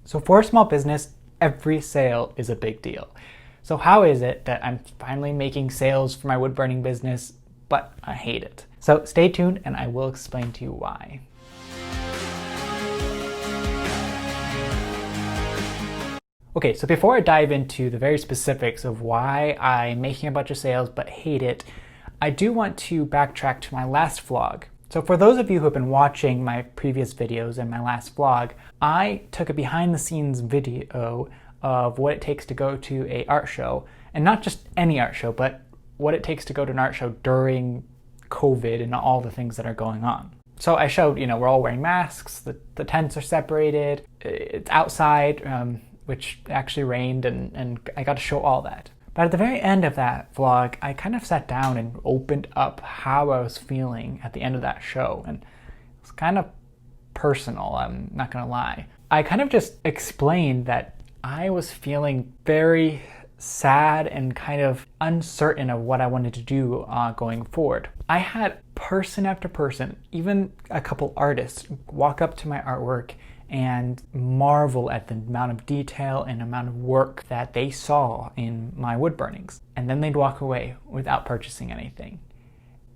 So for a small business, every sale is a big deal. So how is it that I'm finally making sales for my wood burning business, but I hate it? So stay tuned and I will explain to you why. Okay, so before I dive into the very specifics of why I'm making a bunch of sales but hate it, I do want to backtrack to my last vlog. So for those of you who have been watching my previous videos and my last vlog, I took a behind the scenes video of what it takes to go to an art show, and not just any art show, but what it takes to go to an art show during COVID and all the things that are going on. So I showed, we're all wearing masks, the tents are separated, it's outside, which actually rained, and I got to show all that. But at the very end of that vlog, I kind of sat down and opened up how I was feeling at the end of that show. And it's kind of personal, I'm not gonna lie. I kind of just explained that I was feeling very sad and kind of uncertain of what I wanted to do going forward. I had person after person, even a couple artists, walk up to my artwork and marvel at the amount of detail and amount of work that they saw in my wood burnings. And then they'd walk away without purchasing anything.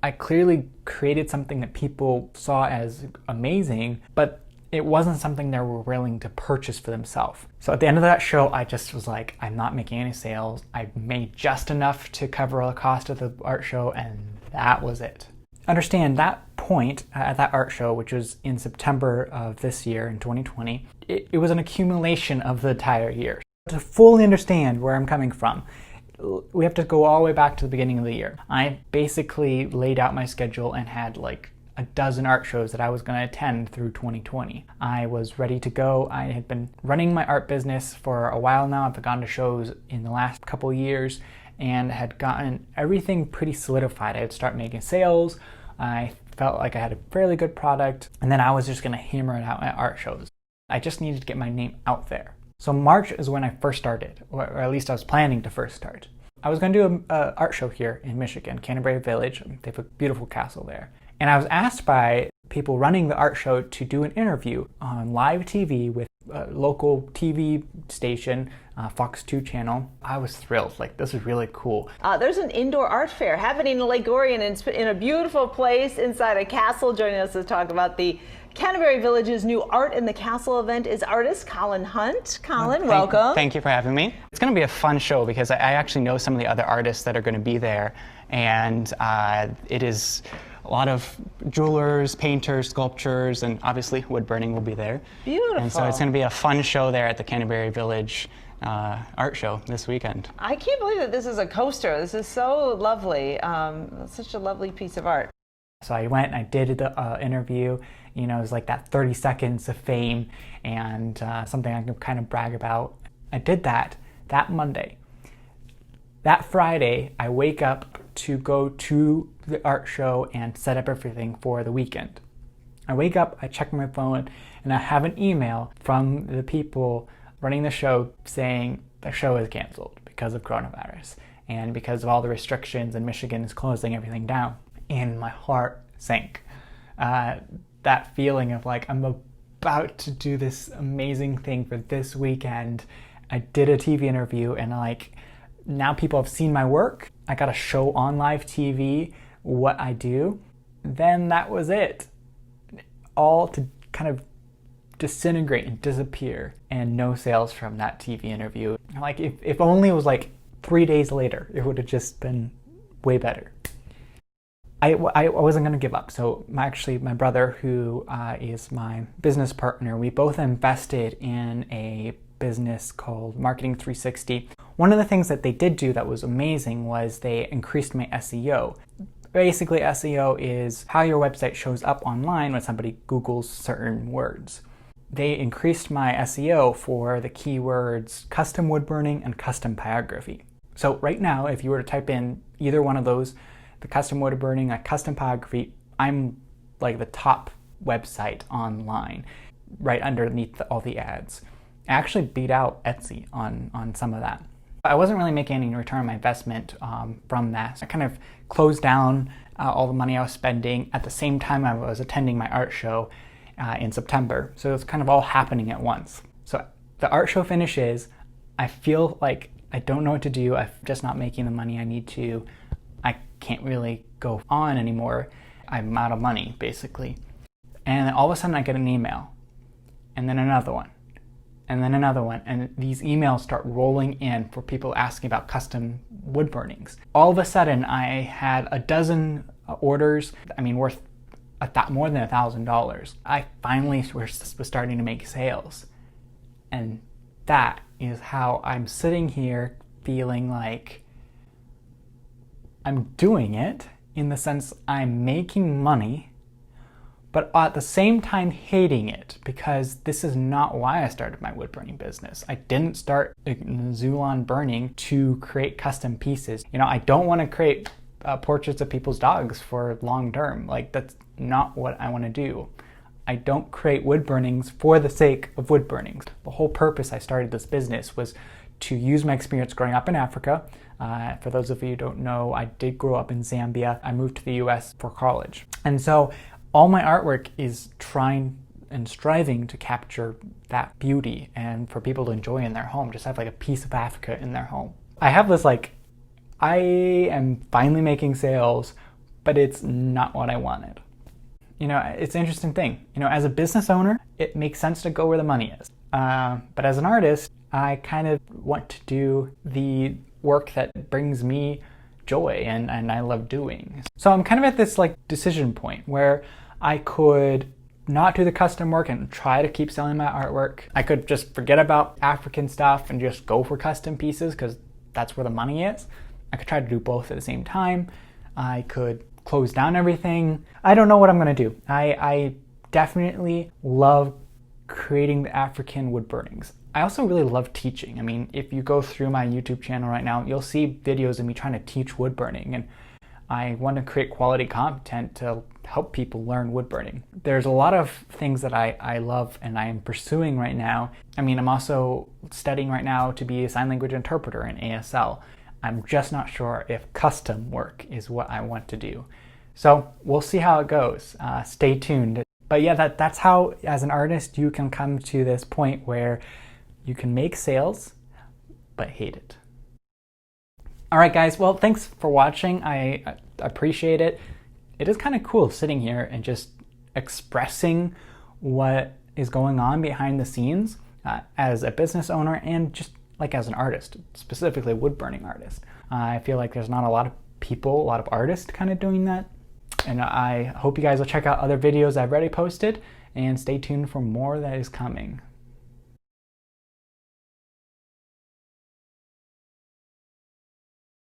I clearly created something that people saw as amazing, but it wasn't something they were willing to purchase for themselves. So at the end of that show, I just was like, I'm not making any sales. I made just enough to cover the cost of the art show, and that was it. Understand that point at that art show, which was in September of this year in 2020, it was an accumulation of the entire year. To fully understand where I'm coming from, we have to go all the way back to the beginning of the year. I basically laid out my schedule and had like a dozen art shows that I was going to attend through 2020. I was ready to go. I had been running my art business for a while now. I've gone to shows in the last couple years and had gotten everything pretty solidified. I had started making sales. I felt like I had a fairly good product, and then I was just going to hammer it out at art shows. I just needed to get my name out there. So March is when I first started, or at least I was planning to first start. I was going to do an art show here in Michigan, Canterbury Village. They have a beautiful castle there. And I was asked by people running the art show to do an interview on live TV with a local TV station, Fox 2 channel. I was thrilled, like this is really cool. There's an indoor art fair happening in Lake Orion in a beautiful place inside a castle. Joining us to talk about the Canterbury Village's new Art in the Castle event is artist Colin Hunt. Colin, welcome. Thank you for having me. It's going to be a fun show because I actually know some of the other artists that are going to be there, and it is a lot of jewelers, painters, sculptors, and obviously wood burning will be there. Beautiful. And so it's going to be a fun show there at the Canterbury Village art show this weekend. I can't believe that this is a coaster. This is so lovely. Such a lovely piece of art. So I went and I did the interview. It was like that 30 seconds of fame and something I can kind of brag about. I did that Monday. That Friday, I wake up to go to the art show and set up everything for the weekend. I wake up, I check my phone, and I have an email from the people running the show saying the show is canceled because of coronavirus and because of all the restrictions and Michigan is closing everything down. And my heart sank. That feeling of like, I'm about to do this amazing thing for this weekend. I did a TV interview and like, now people have seen my work. I got a show on live TV, what I do. Then that was it. All to kind of disintegrate and disappear, and no sales from that TV interview. Like if only it was like 3 days later, it would have just been way better. I wasn't going to give up. So my brother, who is my business partner, we both invested in a business called Marketing 360. One of the things that they did do that was amazing was they increased my SEO. Basically, SEO is how your website shows up online when somebody Googles certain words. They increased my SEO for the keywords custom wood burning and custom pyrography. So right now, if you were to type in either one of those, the custom wood burning, custom pyrography, I'm like the top website online, right underneath all the ads. I actually beat out Etsy on some of that. I wasn't really making any return on my investment from that. So I kind of closed down all the money I was spending at the same time I was attending my art show in September. So it was kind of all happening at once. So The art show finishes, I feel like I don't know what to do. I'm just not making the money I need to. I can't really go on anymore. I'm out of money, basically. And then all of a sudden I get an email, and then another one, and then another one, and these emails start rolling in for people asking about custom wood burnings. All of a sudden I had a dozen orders, worth more than $1,000. I finally was starting to make sales. And that is how I'm sitting here feeling like I'm doing it, in the sense I'm making money, but at the same time hating it, because this is not why I started my wood burning business. I didn't start Xulon burning to create custom pieces. I don't want to create portraits of people's dogs for long term. Like, that's not what I want to do. I don't create wood burnings for the sake of wood burnings. The whole purpose I started this business was to use my experience growing up in Africa. For those of you who don't know, I did grow up in Zambia. I moved to the US for college. And so all my artwork is trying and striving to capture that beauty and for people to enjoy in their home, just have like a piece of Africa in their home. I have this I am finally making sales, but it's not what I wanted. It's an interesting thing. As a business owner, it makes sense to go where the money is. But as an artist, I kind of want to do the work that brings me joy and I love doing. So I'm kind of at this decision point where I could not do the custom work and try to keep selling my artwork. I could just forget about African stuff and just go for custom pieces because that's where the money is. I could try to do both at the same time. I could close down everything. I don't know what I'm gonna do. I definitely love creating the African wood burnings. I also really love teaching. If you go through my YouTube channel right now, you'll see videos of me trying to teach wood burning, and I want to create quality content to help people learn wood burning. There's a lot of things that I love and I am pursuing right now. I'm also studying right now to be a sign language interpreter in ASL. I'm just not sure if custom work is what I want to do. So we'll see how it goes. Stay tuned. But yeah, that's how, as an artist, you can come to this point where you can make sales, but hate it. All right, guys. Well, thanks for watching. I appreciate it. It is kind of cool sitting here and just expressing what is going on behind the scenes as a business owner and just as an artist, specifically a wood burning artist. I feel like there's not a lot of people, a lot of artists kind of doing that. And I hope you guys will check out other videos I've already posted and stay tuned for more that is coming.